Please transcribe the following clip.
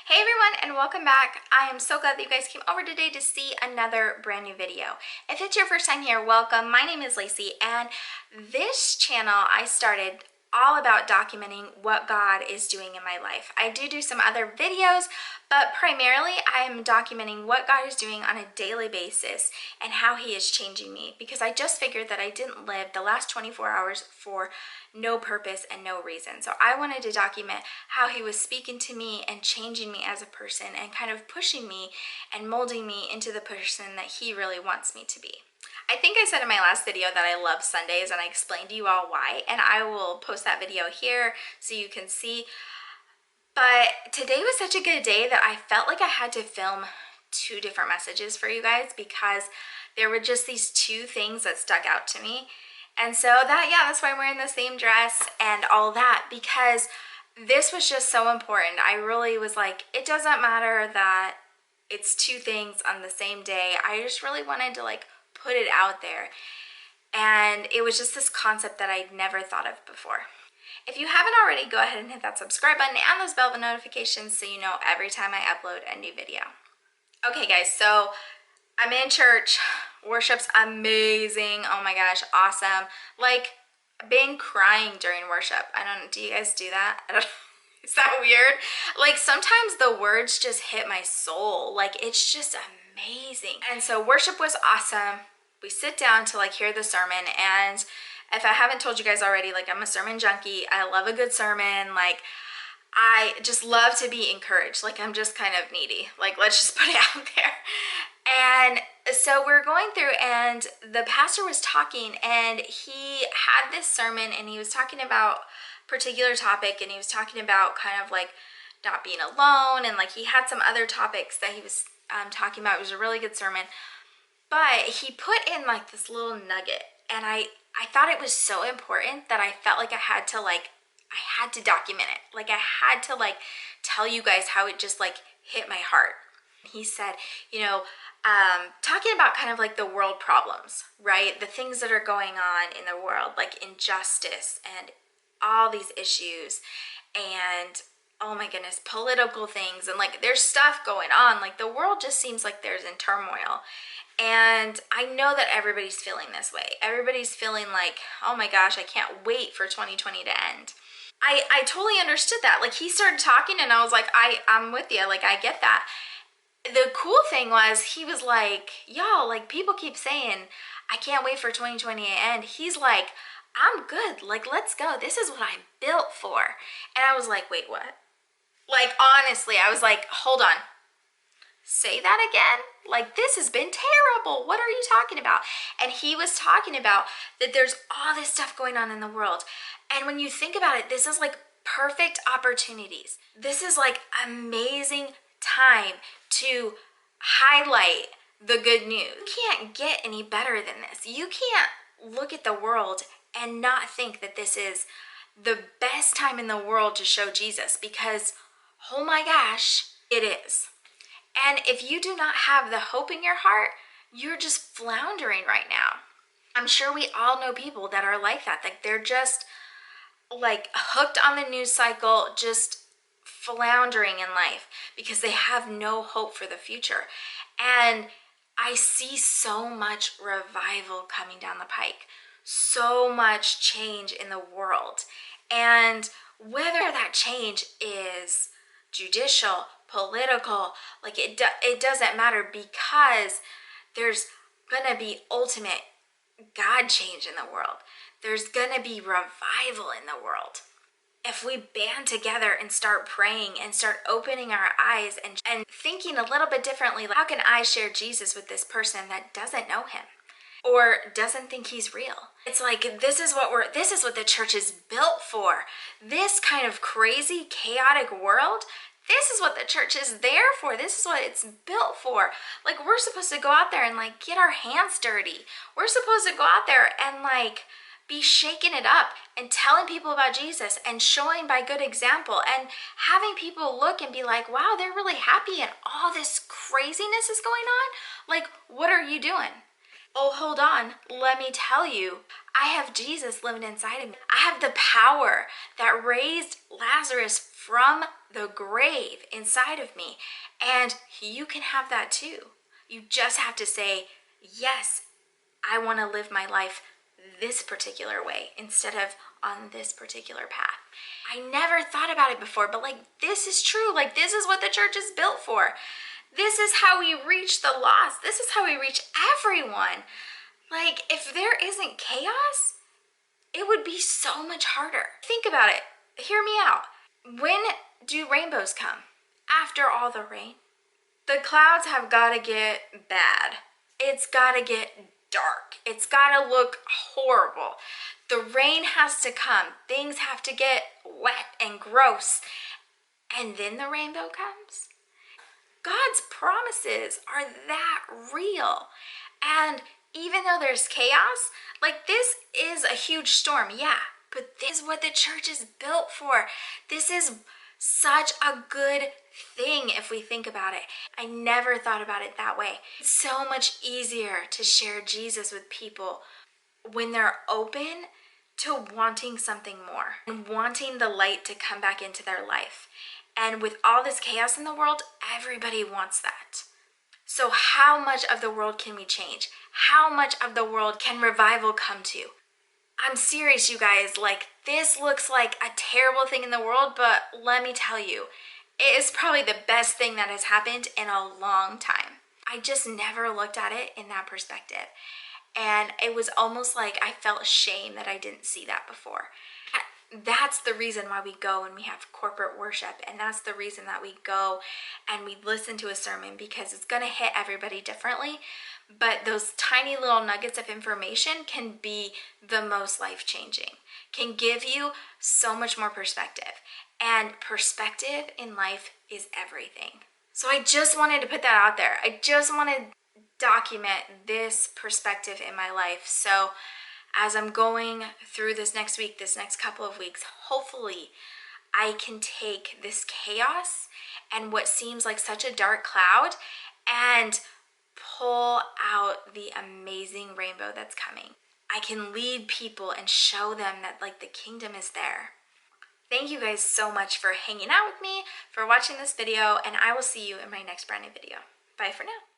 Hey everyone, and welcome back. I am so glad that you guys came over today to see another brand new video. If it's your first time here, welcome. My name is Lacey, and this channel I started all about documenting what God is doing in my life. I do some other videos, but primarily I am documenting what God is doing on a daily basis and how He is changing me, because I just figured that I didn't live the last 24 hours for no purpose and no reason. So I wanted to document how He was speaking to me and changing me as a person and kind of pushing me and molding me into the person that He really wants me to be. I think I said in my last video that I love Sundays, and I explained to you all why, and I will post that video here so you can see. But today was such a good day that I felt like I had to film two different messages for you guys, because there were just these two things that stuck out to me. And so that's why I'm wearing the same dress and all that, because this was just so important. I really was like, it doesn't matter that it's two things on the same day. I just really wanted to put it out there. And it was just this concept that I'd never thought of before. If you haven't already, go ahead and hit that subscribe button and those bell notifications so you know every time I upload a new video. Okay guys, so I'm in church. Worship's amazing. Oh my gosh, awesome. Been crying during worship. I don't know, do you guys do that? I don't know. Is that weird? Sometimes the words just hit my soul. It's just amazing. And so worship was awesome. We sit down to hear the sermon, and if I haven't told you guys already, I'm a sermon junkie. I love a good sermon. I just love to be encouraged. I'm just kind of needy. Let's just put it out there. And so we're going through, and the pastor was talking, and he had this sermon, and he was talking about a particular topic, and he was talking about kind of not being alone, and he had some other topics that he was talking about. It was a really good sermon, but he put in this little nugget, and I thought it was so important that I felt like I had to document it. I had to tell you guys how it just hit my heart. He said, talking about kind of the world problems, right? The things that are going on in the world, injustice and all these issues, and oh my goodness, political things, and there's stuff going on. The world just seems like there's in turmoil. And I know that everybody's feeling this way. Everybody's feeling oh my gosh, I can't wait for 2020 to end. I totally understood that. He started talking, and I was like, I'm with you. I get that. The cool thing was, he was like, y'all, people keep saying, I can't wait for 2020 to end. He's like, I'm good. Let's go. This is what I'm built for. And I was like, wait, what? Honestly, I was like, hold on. Say that again? This has been terrible. What are you talking about? And he was talking about that there's all this stuff going on in the world. And when you think about it, this is perfect opportunities. This is amazing time to highlight the good news. You can't get any better than this. You can't look at the world and not think that this is the best time in the world to show Jesus, because oh my gosh, it is. And if you do not have the hope in your heart, you're just floundering right now. I'm sure we all know people that are like that. They're just hooked on the news cycle, just floundering in life because they have no hope for the future. And I see so much revival coming down the pike, so much change in the world. And whether that change is judicial, political, it doesn't matter, because there's gonna be ultimate God change in the world. There's gonna be revival in the world. If we band together and start praying and start opening our eyes and thinking a little bit differently, how can I share Jesus with this person that doesn't know him or doesn't think he's real? It's this is what the church is built for. This kind of crazy, chaotic world, this is what the church is there for. This is what it's built for. We're supposed to go out there and get our hands dirty. We're supposed to go out there and be shaking it up and telling people about Jesus and showing by good example and having people look and be like, wow, they're really happy and all this craziness is going on. What are you doing? Oh, hold on. Let me tell you, I have Jesus living inside of me. I have the power that raised Lazarus from the grave inside of me. And you can have that too. You just have to say, yes, I want to live my life this particular way instead of on this particular path. I never thought about it before, but like, this is true. Like, this is what the church is built for. This is how we reach the lost. This is how we reach everyone. Like, if there isn't chaos, it would be so much harder. Think about it. Hear me out. When do rainbows come? After all the rain. The clouds have got to get bad. It's got to get dark. It's got to look horrible. The rain has to come. Things have to get wet and gross. And then the rainbow comes. God's promises are that real. And even though there's chaos, like, this is a huge storm, yeah, but this is what the church is built for. This is such a good thing if we think about it. I never thought about it that way. It's so much easier to share Jesus with people when they're open to wanting something more and wanting the light to come back into their life. And with all this chaos in the world, everybody wants that. So how much of the world can we change? How much of the world can revival come to? I'm serious, you guys. Like, this looks like a terrible thing in the world, but let me tell you, it is probably the best thing that has happened in a long time. I just never looked at it in that perspective. And it was almost like I felt shame that I didn't see that before. That's the reason why we go and we have corporate worship, and that's the reason that we go and we listen to a sermon, because it's going to hit everybody differently, but those tiny little nuggets of information can be the most life-changing, can give you so much more perspective, and perspective in life is everything. So I just wanted to put that out there. I just want to document this perspective in my life. So as I'm going through this next week, this next couple of weeks, hopefully I can take this chaos and what seems like such a dark cloud and pull out the amazing rainbow that's coming. I can lead people and show them that, like, the kingdom is there. Thank you guys so much for hanging out with me, for watching this video, and I will see you in my next brand new video. Bye for now.